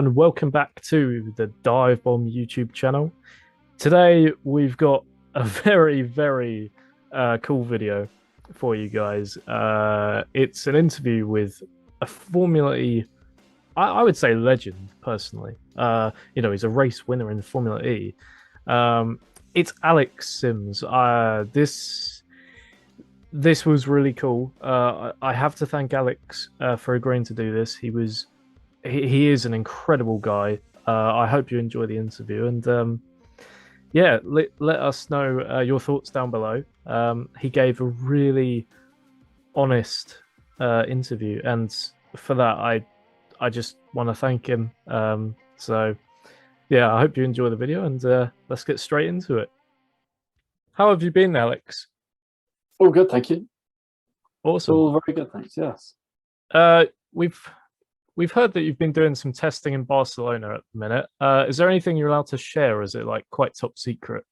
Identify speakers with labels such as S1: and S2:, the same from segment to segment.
S1: and welcome back to the Dive Bomb YouTube channel. Today we've got a very cool video for you guys. It's an interview with a Formula E, I would say legend personally. He's a race winner in Formula E. It's Alex Sims. This was really cool. I have to thank Alex for agreeing to do this. He is an incredible guy. I hope you enjoy the interview, and let us know your thoughts down below. He gave a really honest interview, and for that, I just want to thank him. I hope you enjoy the video, and let's get straight into it. How have you been, Alex?
S2: All good, thank you.
S1: Awesome.
S2: All very good, thanks. Yes.
S1: We've heard that you've been doing some testing in Barcelona at the minute. Is there anything you're allowed to share? Or is it like quite top secret?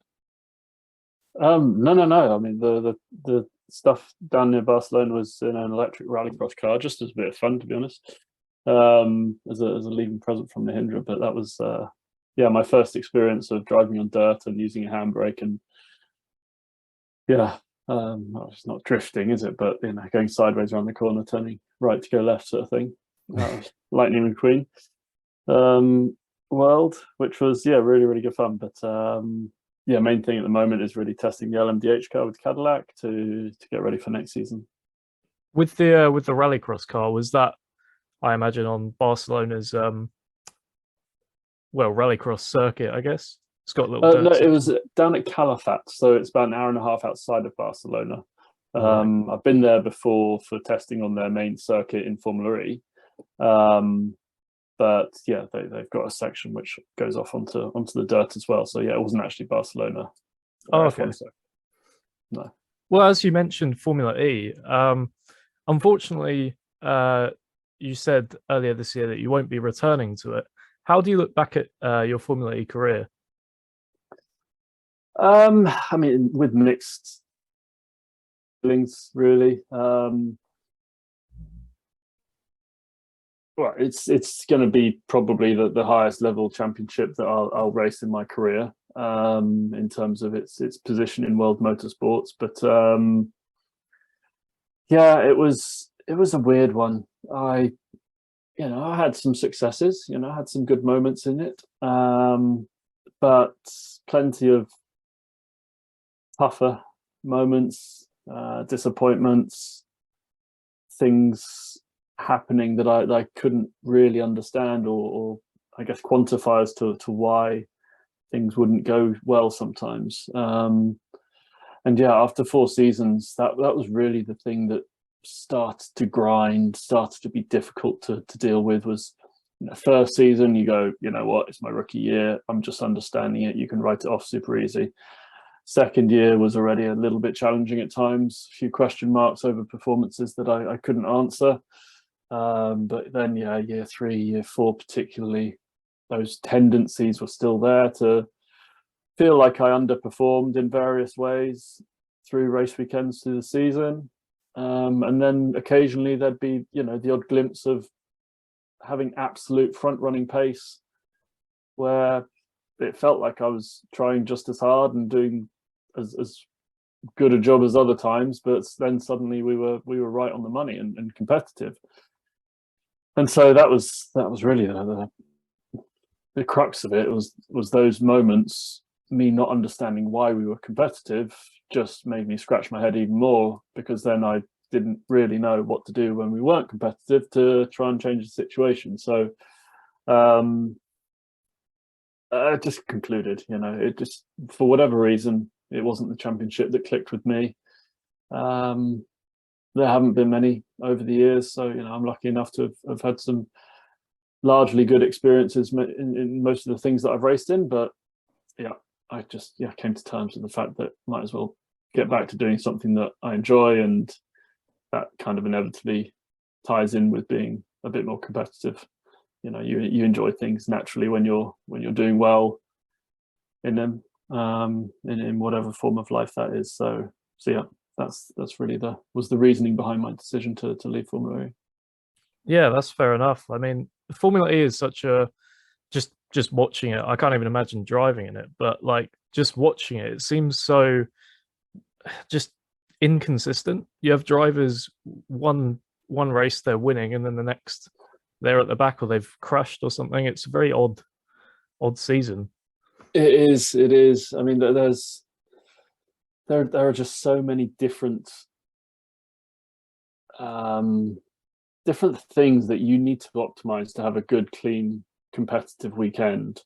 S2: No. I mean, the stuff down near Barcelona was in an electric rallycross car, just as a bit of fun, to be honest. As a leaving present from Mahindra, but that was my first experience of driving on dirt and using a handbrake, and it's not drifting, is it? But going sideways around the corner, turning right to go left, sort of thing. Lightning McQueen world, which was really good fun. But main thing at the moment is really testing the LMDH car with Cadillac to get ready for next season.
S1: With the rallycross car, was that, I imagine, on Barcelona's rallycross circuit, I guess? It's got a little dirt
S2: no,
S1: section.
S2: It was down at Calafat, so it's about an hour and a half outside of Barcelona. Right. I've been there before for testing on their main circuit in Formula E. But yeah, they've got a section which goes off onto the dirt as well. So yeah, it wasn't actually Barcelona.
S1: Oh, okay.
S2: No.
S1: Well, as you mentioned, Formula E. Unfortunately, you said earlier this year that you won't be returning to it. How do you look back at your Formula E career?
S2: I mean, with mixed feelings, really. Well, it's going to be probably the highest level championship that I'll race in my career, in terms of its position in world motorsports. But it was a weird one. I had some successes. I had some good moments in it, but plenty of tougher moments, disappointments, things happening that I couldn't really understand or I guess quantify as to why things wouldn't go well sometimes. After 4 seasons, that was really the thing that started to grind, started to be difficult to deal with. Was first season, you go, you know what, it's my rookie year, I'm just understanding it, you can write it off super easy. Second year was already a little bit challenging at times, a few question marks over performances that I couldn't answer. But then year 3, year 4 particularly, those tendencies were still there to feel like I underperformed in various ways through race weekends through the season. And then occasionally there'd be the odd glimpse of having absolute front running pace where it felt like I was trying just as hard and doing as good a job as other times, but then suddenly we were right on the money and competitive. And so that was really the crux of it. Was those moments, me not understanding why we were competitive, just made me scratch my head even more, because then I didn't really know what to do when we weren't competitive to try and change the situation. So I just concluded, it just, for whatever reason, it wasn't the championship that clicked with me. There haven't been many over the years, so I'm lucky enough to have had some largely good experiences in most of the things that I've raced in. But I just came to terms with the fact that might as well get back to doing something that I enjoy, and that kind of inevitably ties in with being a bit more competitive. You enjoy things naturally when you're doing well in them, in whatever form of life that is. So that's really was the reasoning behind my decision to leave Formula E.
S1: Yeah, that's fair enough. I mean, Formula E is such a just watching it. I can't even imagine driving in it, but like just watching it, it seems so just inconsistent. You have drivers one race they're winning, and then the next they're at the back or they've crashed or something. It's a very odd season.
S2: It is. It is. I mean, there are just so many um, different things that you need to optimize to have a good, clean, competitive weekend,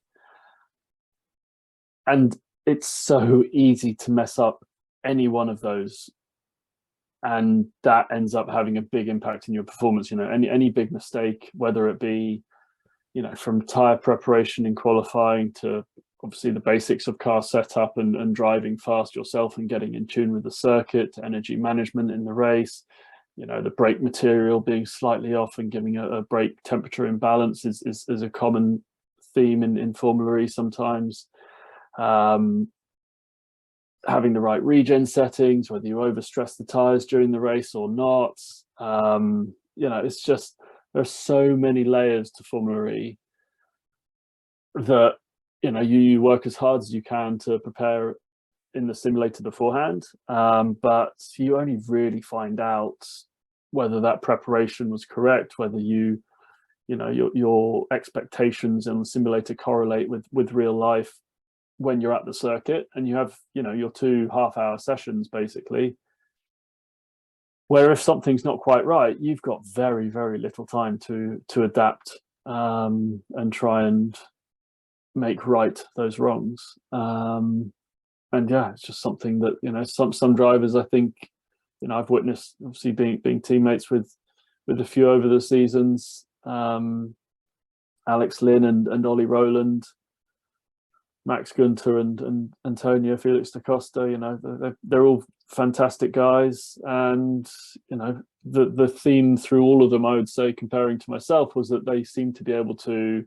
S2: and it's so easy to mess up any one of those, and that ends up having a big impact in your performance. You know, any big mistake, whether it be, you know, from tire preparation in qualifying to obviously the basics of car setup and driving fast yourself and getting in tune with the circuit, to energy management in the race, you know, the brake material being slightly off and giving a brake temperature imbalance is a common theme in Formula E sometimes. Having the right regen settings, whether you overstress the tires during the race or not. You know, it's just, there's so many layers to Formula E that, you know, you work as hard as you can to prepare in the simulator beforehand, but you only really find out whether that preparation was correct, whether you know, your expectations and the simulator correlate with real life when you're at the circuit, and you have, you know, your 2 half-hour sessions basically, where if something's not quite right, you've got very, very little time to adapt, and try and make right those wrongs. And yeah, it's just something that, you know, some drivers, I think, you know, I've witnessed, obviously being teammates with a few over the seasons, Alex Lynn and Ollie Rowland, Max Gunter and Antonio Felix da Costa. You know, they're all fantastic guys, and you know, the theme through all of them, I would say, comparing to myself, was that they seem to be able to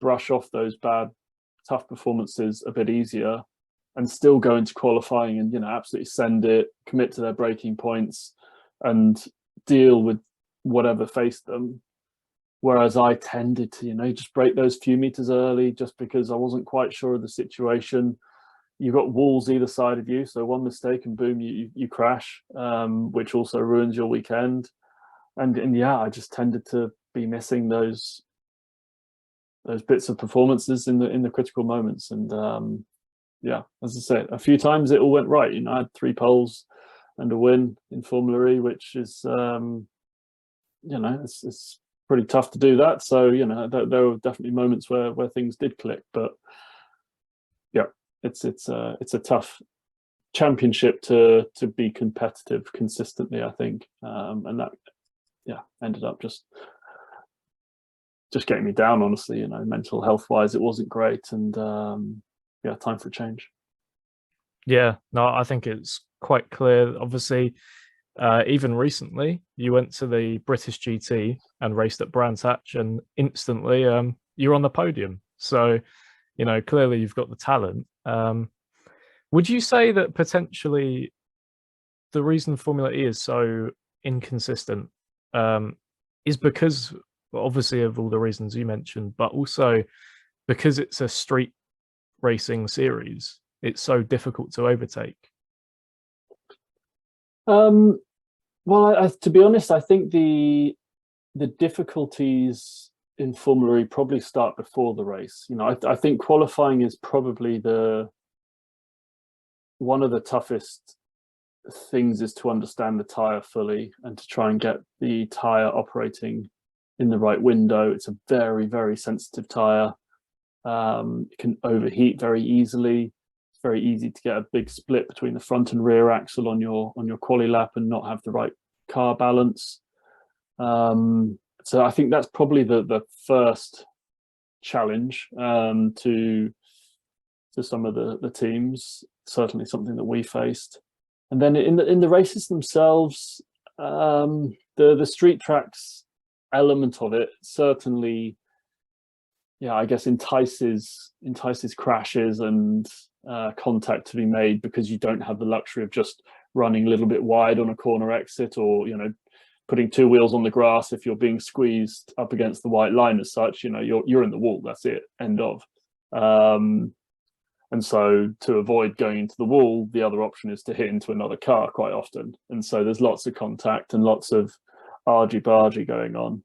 S2: brush off those bad, tough performances a bit easier, and still go into qualifying and, you know, absolutely send it, commit to their braking points, and deal with whatever faced them. Whereas I tended to, you know, just break those few meters early, just because I wasn't quite sure of the situation. You've got walls either side of you, so one mistake and boom, you crash, which also ruins your weekend. And yeah, I just tended to be missing those bits of performances in the critical moments. And yeah, as I said, a few times it all went right. You know, I had 3 poles and a win in Formula E, which is, you know, it's pretty tough to do that. So, you know, there were definitely moments where things did click. But yeah, it's a tough championship to be competitive consistently, I think. And that, yeah, ended up just getting me down, honestly. You know, mental health wise, it wasn't great. And yeah, time for a change.
S1: Yeah, no, I think it's quite clear. Obviously, even recently, you went to the British GT and raced at Brands Hatch, and instantly, you're on the podium. So, you know, clearly you've got the talent. Would you say that potentially the reason Formula E is so inconsistent, is because, well, obviously, of all the reasons you mentioned, but also because it's a street racing series, it's so difficult to overtake?
S2: Um, well, to be honest, I think the difficulties in Formula E probably start before the race. You know, I think qualifying is probably one of the toughest things, is to understand the tire fully and to try and get the tire operating in the right window. It's a very, very sensitive tire. It can overheat very easily. It's very easy to get a big split between the front and rear axle on your quali lap and not have the right car balance. So I think that's probably the first challenge, to some of the teams. Certainly something that we faced. And then in the races themselves, the street tracks element of it certainly, yeah, I guess entices crashes and contact to be made, because you don't have the luxury of just running a little bit wide on a corner exit, or, you know, putting two wheels on the grass, if you're being squeezed up against the white line as such, you know, you're in the wall. That's it. End of. And so to avoid going into the wall, the other option is to hit into another car quite often. And so there's lots of contact and lots of argy-bargy going on.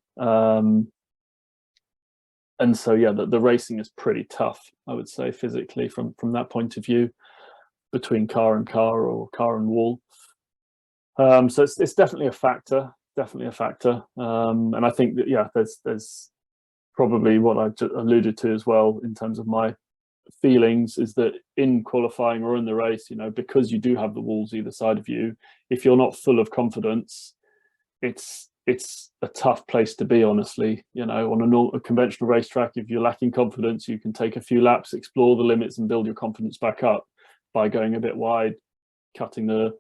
S2: And so, yeah, the racing is pretty tough, I would say, physically from that point of view, between car and car or car and wall. So it's definitely a factor, and I think that, yeah, there's probably what I just alluded to as well in terms of my feelings, is that in qualifying or in the race, you know, because you do have the walls either side of you, if you're not full of confidence, it's a tough place to be, honestly. You know, on a conventional racetrack, if you're lacking confidence, you can take a few laps, explore the limits, and build your confidence back up by going a bit wide, cutting the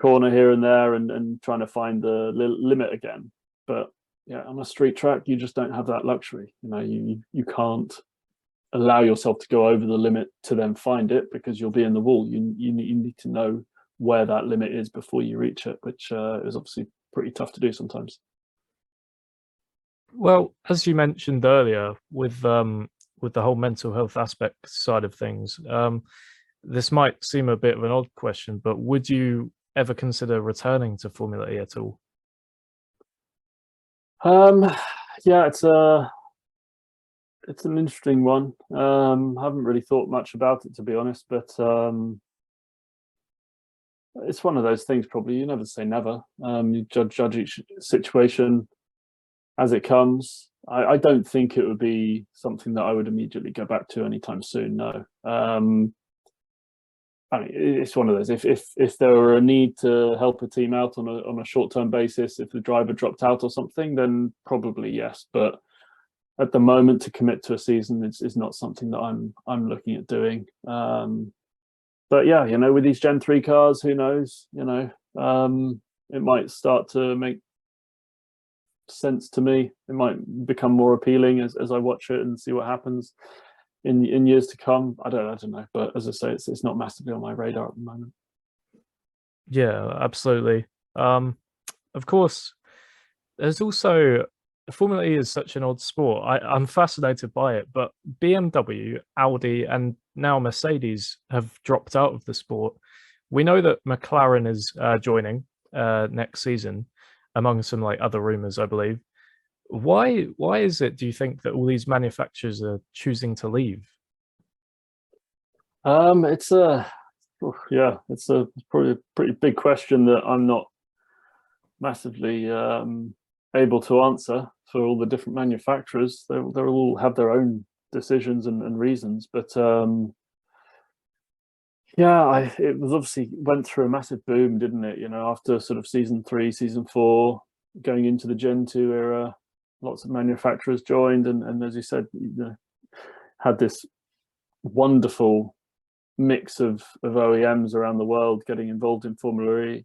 S2: corner here and there, and trying to find the limit again. But yeah, on a street track, you just don't have that luxury. You know, you can't allow yourself to go over the limit to then find it, because you'll be in the wall. You need to know where that limit is before you reach it, which is obviously pretty tough to do sometimes.
S1: Well, as you mentioned earlier, with the whole mental health aspect side of things, this might seem a bit of an odd question, but would you ever consider returning to Formula E at all?
S2: Yeah, it's an interesting one. Haven't really thought much about it, to be honest, but it's one of those things. Probably you never say never. You judge each situation as it comes. I don't think it would be something that I would immediately go back to anytime soon. No. I mean, it's one of those. If there were a need to help a team out on a short-term basis, if the driver dropped out or something, then probably yes. But at the moment, to commit to a season is not something that I'm looking at doing. But yeah, you know, with these Gen 3 cars, who knows? You know, it might start to make sense to me. It might become more appealing as I watch it and see what happens in years to come. I don't know, but as I say, it's not massively on my radar at the moment.
S1: Yeah, absolutely. Of course, there's also Formula E is such an odd sport. I'm fascinated by it, but BMW, Audi, and now Mercedes have dropped out of the sport. We know that McLaren is joining next season, among some like other rumors, I believe. Why is it, do you think, that all these manufacturers are choosing to leave?
S2: It's it's probably a pretty big question that I'm not massively able to answer for all the different manufacturers. They all have their own decisions and reasons, but yeah, it was obviously went through a massive boom, didn't it? You know, after sort of season 3, season 4, going into the Gen 2 era, lots of manufacturers joined, and as you said, you know, had this wonderful mix of OEMs around the world getting involved in Formula E.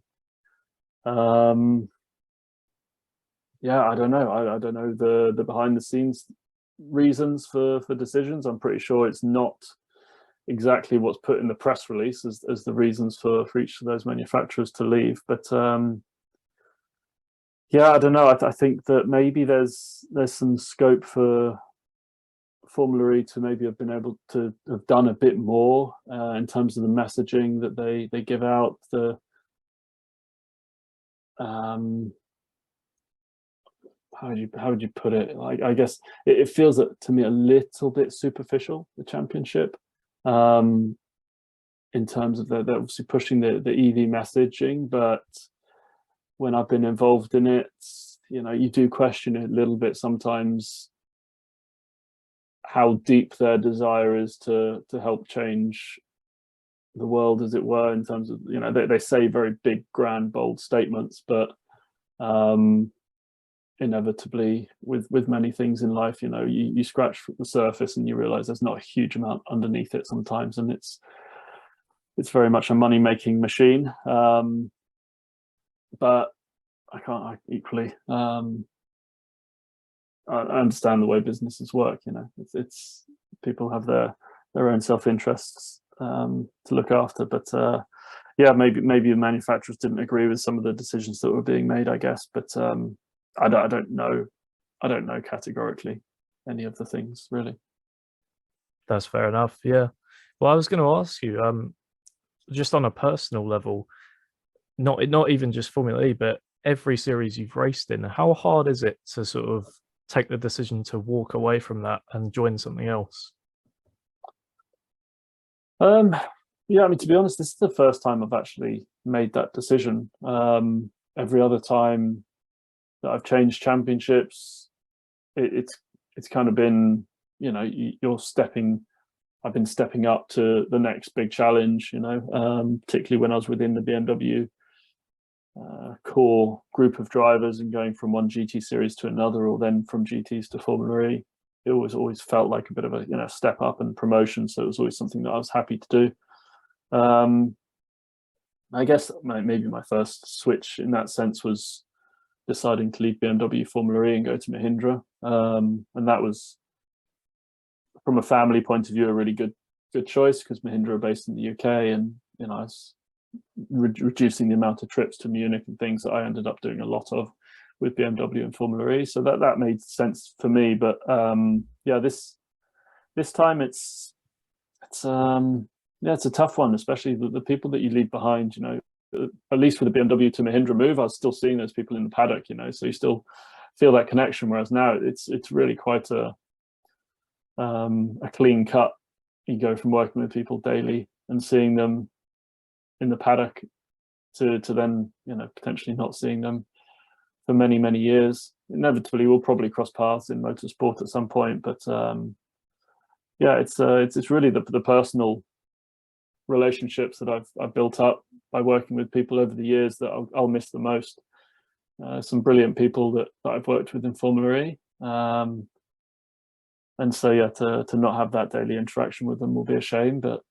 S2: Yeah, I don't know. I don't know the behind the scenes reasons for decisions. I'm pretty sure it's not exactly what's put in the press release as the reasons for each of those manufacturers to leave. But yeah, I don't know. I think that maybe there's some scope for Formula E to maybe have been able to have done a bit more in terms of the messaging that they give out. The how would you put it? Like, I guess it feels that to me a little bit superficial, the championship, in terms of they're obviously pushing the EV messaging, but when I've been involved in it, you know, you do question it a little bit sometimes, how deep their desire is to help change the world, as it were, in terms of, you know, they say very big, grand, bold statements, but inevitably with many things in life, you know, you scratch the surface and you realize there's not a huge amount underneath it sometimes, and it's very much a money-making machine. But I equally I understand the way businesses work. You know, it's people have their own self-interests to look after, but yeah, maybe the manufacturers didn't agree with some of the decisions that were being made, I guess. But I don't know. I don't know categorically any of the things really.
S1: That's fair enough. Yeah. Well, I was going to ask you, just on a personal level, not even just Formula E, but every series you've raced in, how hard is it to sort of take the decision to walk away from that and join something else?
S2: Um, yeah, I mean, to be honest, this is the first time I've actually made that decision. Every other time that I've changed championships, it's kind of been, you're stepping. I've been stepping up to the next big challenge, particularly when I was within the BMW core group of drivers and going from one GT series to another, or then from GTs to Formula E. It always felt like a bit of a step up and promotion. So it was always something that I was happy to do. I guess maybe my first switch in that sense was deciding to leave BMW Formula E and go to Mahindra, and that was, from a family point of view, a really good choice because Mahindra are based in the UK, and I was reducing the amount of trips to Munich and things that I ended up doing a lot of with BMW and Formula E. So that made sense for me. But yeah, this time it's a tough one, especially the people that you leave behind. At least with the BMW to Mahindra move, I was still seeing those people in the paddock. So you still feel that connection. Whereas now it's really quite a clean cut. You go from working with people daily and seeing them in the paddock to then potentially not seeing them for many years. Inevitably, we'll probably cross paths in motorsport at some point, but yeah, it's really the personal relationships that I've built up by working with people over the years that I'll miss the most. Some brilliant people that I've worked with in Formula E. And so yeah, to not have that daily interaction with them will be a shame, but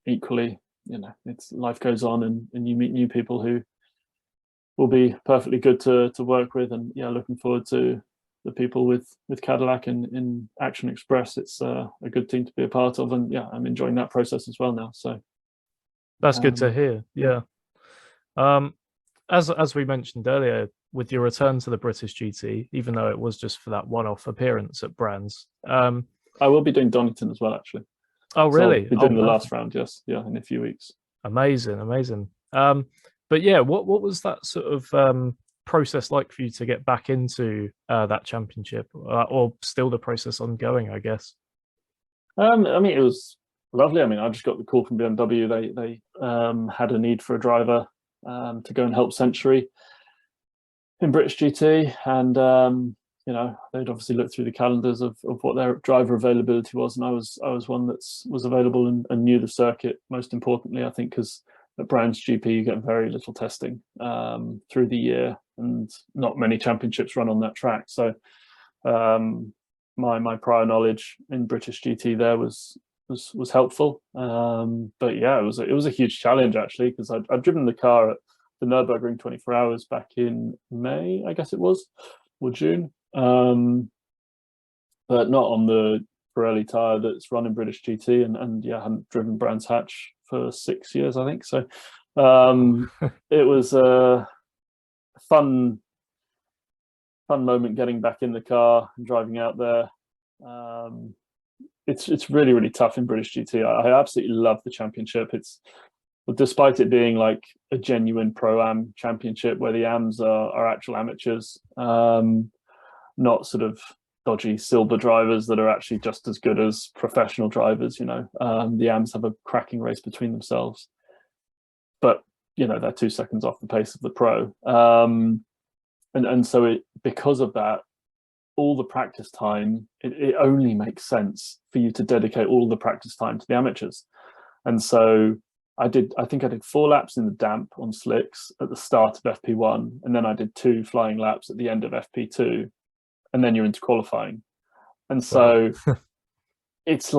S2: equally, it's life goes on, and you meet new people who will be perfectly good to work with. And yeah, looking forward to the people with Cadillac and in Action Express. It's a good team to be a part of, and yeah, I'm enjoying that process as well now. So
S1: That's good to hear. Yeah. As we mentioned earlier, with your return to the British GT, even though it was just for that one-off appearance at Brands,
S2: I will be doing Donington as well, actually.
S1: Oh,
S2: So
S1: really?
S2: I'll be doing the
S1: Perfect.
S2: last round, yes, yeah, in a few weeks.
S1: Amazing. But yeah, what was that sort of process like for you to get back into that championship, or still the process ongoing, I guess?
S2: I mean, it was lovely. I mean, I just got the call from BMW. They had a need for a driver to go and help Century in British GT, and they'd obviously looked through the calendars of what their driver availability was, and I was one that was available and knew the circuit. Most importantly, I think, because at Brands GP you get very little testing through the year, and not many championships run on that track. So my prior knowledge in British GT there was helpful. But yeah, it was a huge challenge actually, because I'd driven the car at the Nürburgring 24 hours back in May, I guess it was, or June, but not on the Pirelli tire that's run in British GT, and yeah, I hadn't driven Brands Hatch for 6 years, I think. So it was a fun moment getting back in the car and driving out there. It's really tough in British GT. I absolutely love the championship. Despite it being like a genuine pro-am championship where the AMs are actual amateurs, not sort of dodgy silver drivers that are actually just as good as professional drivers. The AMs have a cracking race between themselves, but they're 2 seconds off the pace of the pro. And so because of that, all the practice time, it only makes sense for you to dedicate all the practice time to the amateurs. And so I think I did 4 laps in the damp on slicks at the start of FP1, and then I did 2 flying laps at the end of FP2, and then you're into qualifying. And so it's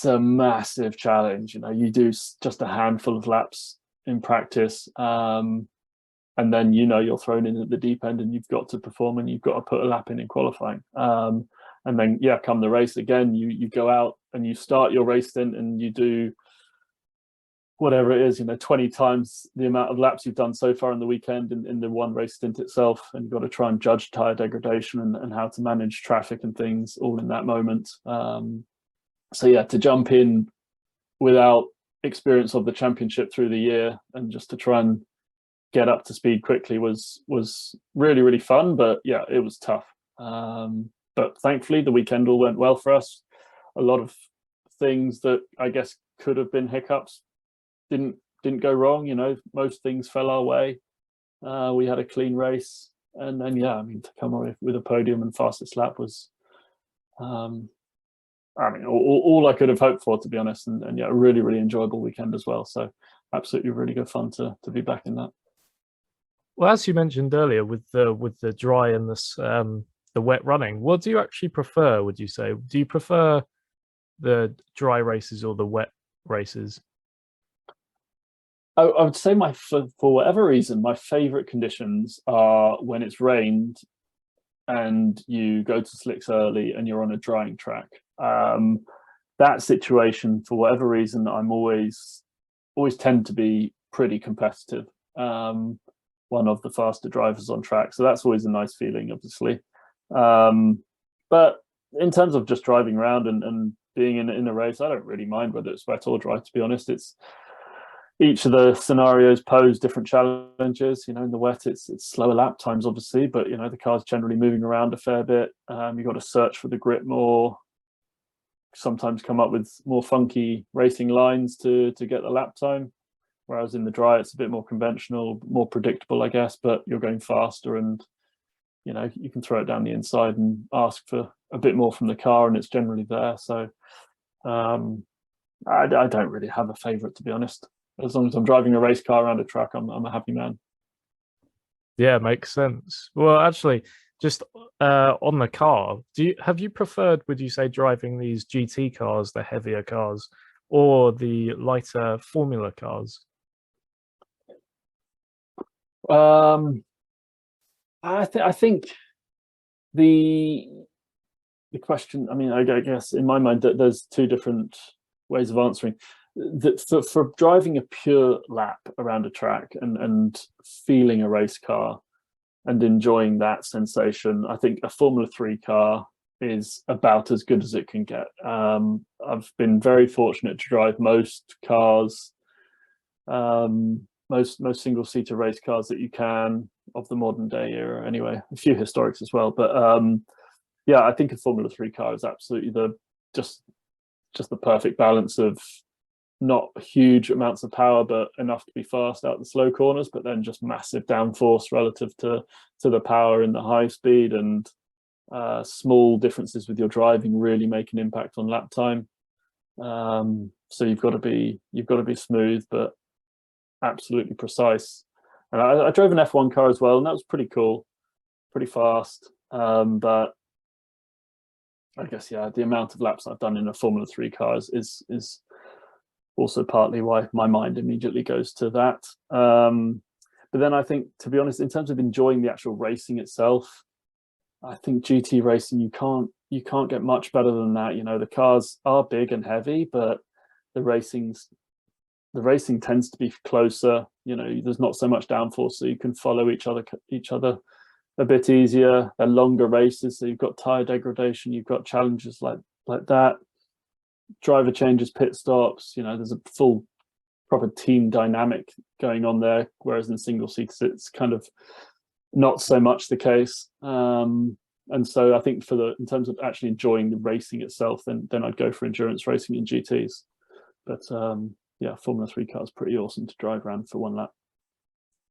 S2: a massive challenge. You do just a handful of laps in practice, and then you're thrown in at the deep end, and you've got to perform, and you've got to put a lap in qualifying. And then come the race again, you go out and you start your race stint, and you do whatever it is, 20 times the amount of laps you've done so far in the weekend in the one race stint itself. And you've got to try and judge tire degradation and how to manage traffic and things all in that moment. So yeah, to jump in without experience of the championship through the year and just to try and get up to speed quickly was really, really fun. But yeah, it was tough. But thankfully the weekend all went well for us. A lot of things that I guess could have been hiccups didn't go wrong. Most things fell our way. We had a clean race, and then yeah, I mean, to come away with a podium and fastest lap was I mean, all I could have hoped for, to be honest. And yeah, a really, really enjoyable weekend as well. So absolutely really good fun to be back in that.
S1: Well, as you mentioned earlier, with the dry and the wet running, what do you actually prefer? Would you say? Do you prefer the dry races or the wet races?
S2: I would say for whatever reason, my favorite conditions are when it's rained and you go to slicks early and you're on a drying track. That situation, for whatever reason, I'm always tend to be pretty competitive. One of the faster drivers on track, so that's always a nice feeling, obviously. But in terms of just driving around and being in a race, I don't really mind whether it's wet or dry, to be honest. It's each of the scenarios pose different challenges. In the wet, it's slower lap times, obviously, but the car's generally moving around a fair bit. You've got to search for the grip more, sometimes come up with more funky racing lines to get the lap time. Whereas in the dry, it's a bit more conventional, more predictable, I guess, but you're going faster and, you can throw it down the inside and ask for a bit more from the car and it's generally there. So I don't really have a favorite, to be honest. As long as I'm driving a race car around a track, I'm a happy man.
S1: Yeah, makes sense. Well, actually, just on the car, have you preferred, would you say, driving these GT cars, the heavier cars, or the lighter Formula cars?
S2: I think the question, I mean, I guess in my mind that there's two different ways of answering. For driving a pure lap around a track and feeling a race car and enjoying that sensation, I think a Formula 3 car is about as good as it can get. I've been very fortunate to drive most cars, most single-seater race cars that you can of the modern day era anyway, a few historics as well. But yeah, I think a Formula 3 car is absolutely just the perfect balance of not huge amounts of power, but enough to be fast out the slow corners, but then just massive downforce relative to the power in the high speed, and small differences with your driving really make an impact on lap time. So you've got to be smooth, but absolutely precise. And I drove an F1 car as well, and that was pretty cool, pretty fast. But I guess, yeah, the amount of laps I've done in a Formula 3 car is also partly why my mind immediately goes to that. But then I think, to be honest, in terms of enjoying the actual racing itself, I think GT racing, you can't get much better than that. The cars are big and heavy, but the racing tends to be closer. There's not so much downforce, so you can follow each other a bit easier. They're longer races, so you've got tire degradation, you've got challenges like that. Driver changes, pit stops. There's a full proper team dynamic going on there, whereas in single seats it's kind of not so much the case. And so I think in terms of actually enjoying the racing itself, then I'd go for endurance racing in GTs. But yeah, Formula 3 car is pretty awesome to drive around for one lap.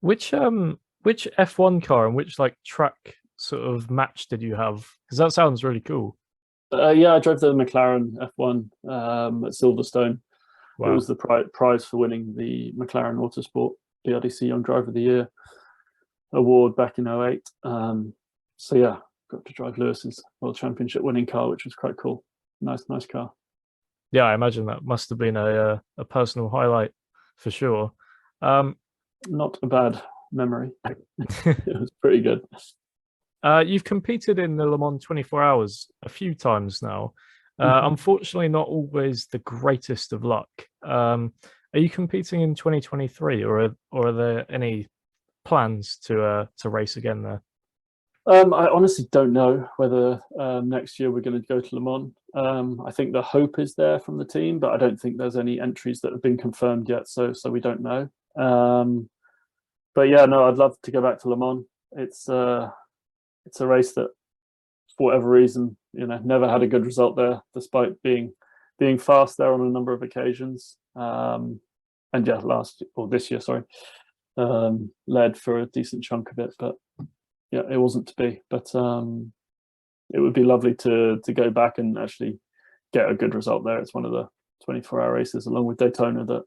S1: Which F1 car and which track sort of match did you have? Because that sounds really cool.
S2: Yeah, I drove the McLaren F1 at Silverstone. Wow. It was the prize for winning the McLaren Autosport BRDC Young Driver of the Year award back in 2008. So yeah, got to drive Lewis's World Championship winning car, which was quite cool. Nice car.
S1: Yeah, I imagine that must have been a personal highlight for sure.
S2: Not a bad memory. It was pretty good.
S1: You've competed in the Le Mans 24 Hours a few times now. Unfortunately, not always the greatest of luck. Are you competing in 2023, or are there any plans to race again there?
S2: I honestly don't know whether next year we're going to go to Le Mans. I think the hope is there from the team, but I don't think there's any entries that have been confirmed yet, so we don't know. But yeah, no, I'd love to go back to Le Mans. It's a race that, for whatever reason, never had a good result there, despite being fast there on a number of occasions. And yeah, this year, sorry, led for a decent chunk of it, but yeah, it wasn't to be. But it would be lovely to go back and actually get a good result there. It's one of the 24-hour races, along with Daytona, that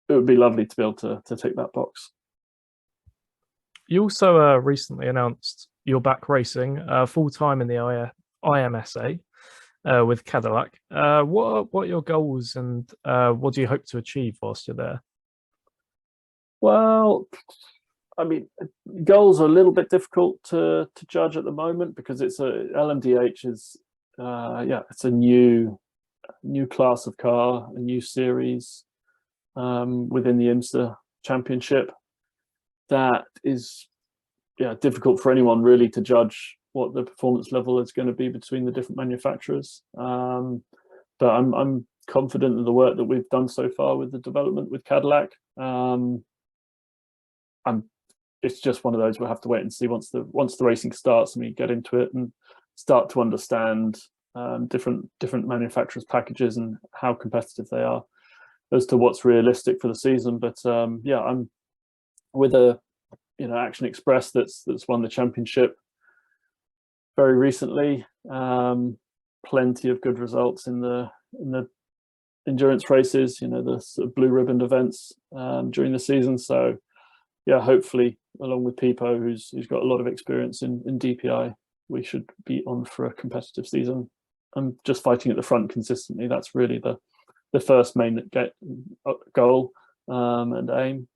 S2: it would be lovely to be able to tick that box.
S1: You also recently announced you're back racing full time in the IMSA with Cadillac. What are your goals, and what do you hope to achieve whilst you're there?
S2: Well, I mean, goals are a little bit difficult to judge at the moment, because LMDH is it's a new class of car, a new series within the IMSA championship. That is difficult for anyone really to judge what the performance level is going to be between the different manufacturers. But I'm confident in the work that we've done so far with the development with Cadillac. It's just one of those we'll have to wait and see once the racing starts and we get into it and start to understand different manufacturers' packages and how competitive they are as to what's realistic for the season. But I'm with Action Express that's won the championship very recently. Plenty of good results in the endurance races, the sort of blue ribbon events during the season. So yeah, hopefully, along with Pipo, who's got a lot of experience in DPI, we should be on for a competitive season. And just fighting at the front consistently, that's really the first main goal and aim.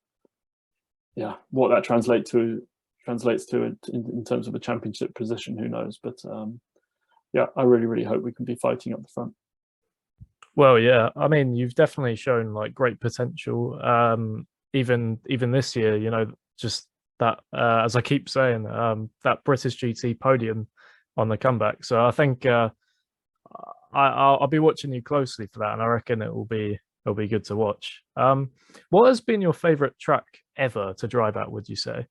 S2: Yeah, what that translates to in terms of a championship position, who knows? But yeah, I really hope we can be fighting up the front.
S1: Well, yeah, I mean, you've definitely shown like great potential. Even this year, just that as I keep saying, that British GT podium on the comeback. So I think I'll be watching you closely for that, and I reckon it'll be good to watch. What has been your favorite track ever to drive at, would you say?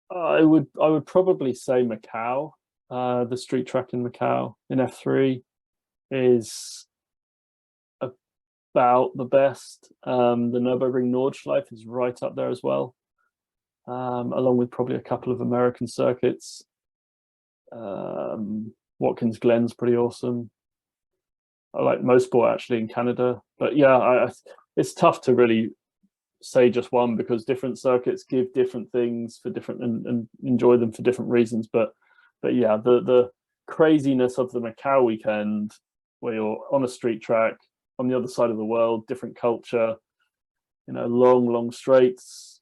S2: I would probably say Macau. The street track in Macau in F3 is about the best. The Nürburgring Nordschleife is right up there as well, along with probably a couple of American circuits. Watkins Glen's pretty awesome. I like Mosport actually in Canada, but yeah, it's tough to really say just one, because different circuits give different things for different and enjoy them for different reasons. But yeah, the craziness of the Macau weekend, where you're on a street track on the other side of the world, different culture, long straights,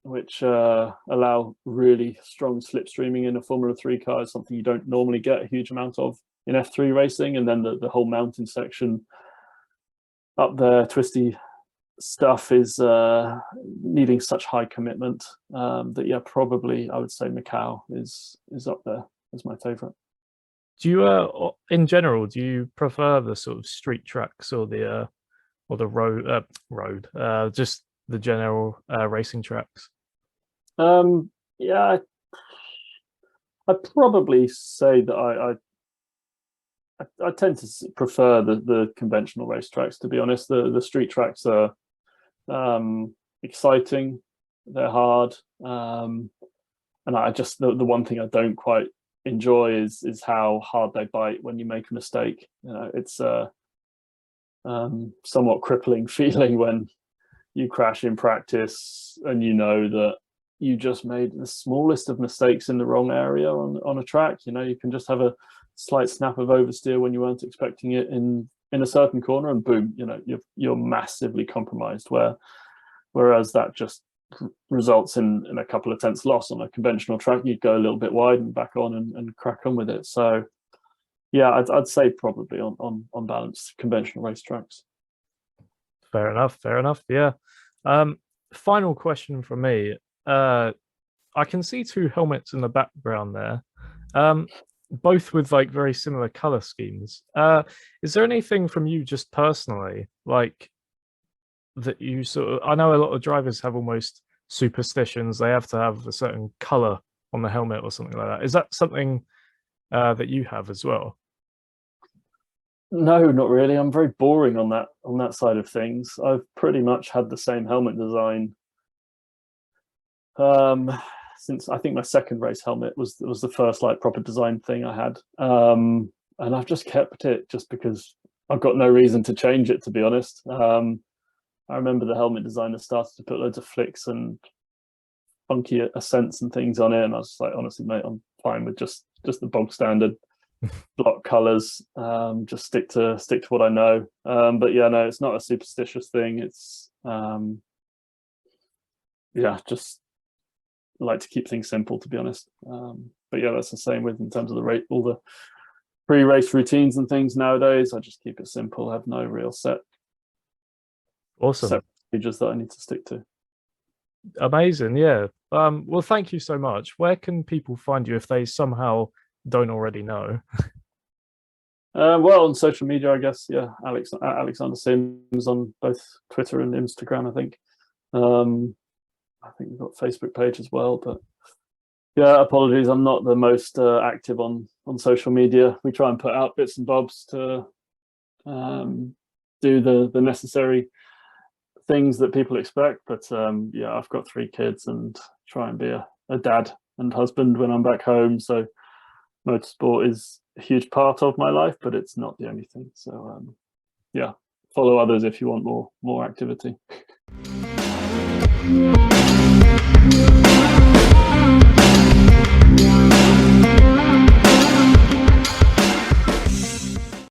S2: which allow really strong slipstreaming in a Formula 3 car, is something you don't normally get a huge amount of in F3 racing. And then the whole mountain section up there, twisty stuff, is needing such high commitment that yeah, probably I would say Macau is up there as my favorite.
S1: Do you in general, do you prefer the sort of street tracks or the road just the general racing tracks?
S2: Yeah, I'd probably say that I tend to prefer the conventional racetracks, to be honest. The street tracks are exciting, they're hard, and I just the one thing I don't quite enjoy is how hard they bite when you make a mistake. It's a somewhat crippling feeling when you crash in practice and you know that you just made the smallest of mistakes in the wrong area on a track. You can just have a slight snap of oversteer when you weren't expecting it in a certain corner, and boom, you're massively compromised. Whereas that just results in a couple of tenths loss. On a conventional track, you'd go a little bit wide and back on and crack on with it. So yeah, I'd say probably on balance, conventional racetracks.
S1: Fair enough. Fair enough. Yeah. Final question from me. I can see two helmets in the background there, both with like very similar color schemes. Is there anything from you just personally, like that you sort of? I know a lot of drivers have almost superstitions. They have to have a certain color on the helmet or something like that. Is that something that you have as well?
S2: No, not really. I'm very boring on that side of things. I've pretty much had the same helmet design um, since I think my second race helmet was the first like proper design thing I had, and I've just kept it just because I've got no reason to change it, to be honest. I remember the helmet designer started to put loads of flicks and funky ascents and things on it, and I was just like, honestly, mate, I'm fine with just the bog standard block colors. Just stick to what I know. But yeah, no, it's not a superstitious thing. It's yeah, just like to keep things simple, to be honest. But yeah, that's the same with in terms of all the pre-race routines and things nowadays. I just keep it simple. I have no real set
S1: Awesome.
S2: procedures that I need to stick to.
S1: Amazing. Yeah. Well, thank you so much. Where can people find you if they somehow don't already know?
S2: Well, on social media, I guess, yeah, Alexander Sims on both Twitter and Instagram, I think. I think we've got a Facebook page as well, but yeah, apologies, I'm not the most active on social media. We try and put out bits and bobs to do the necessary things that people expect, but yeah, I've got 3 kids and try and be a dad and husband when I'm back home, so motorsport is a huge part of my life, but it's not the only thing. So yeah, follow others if you want more activity.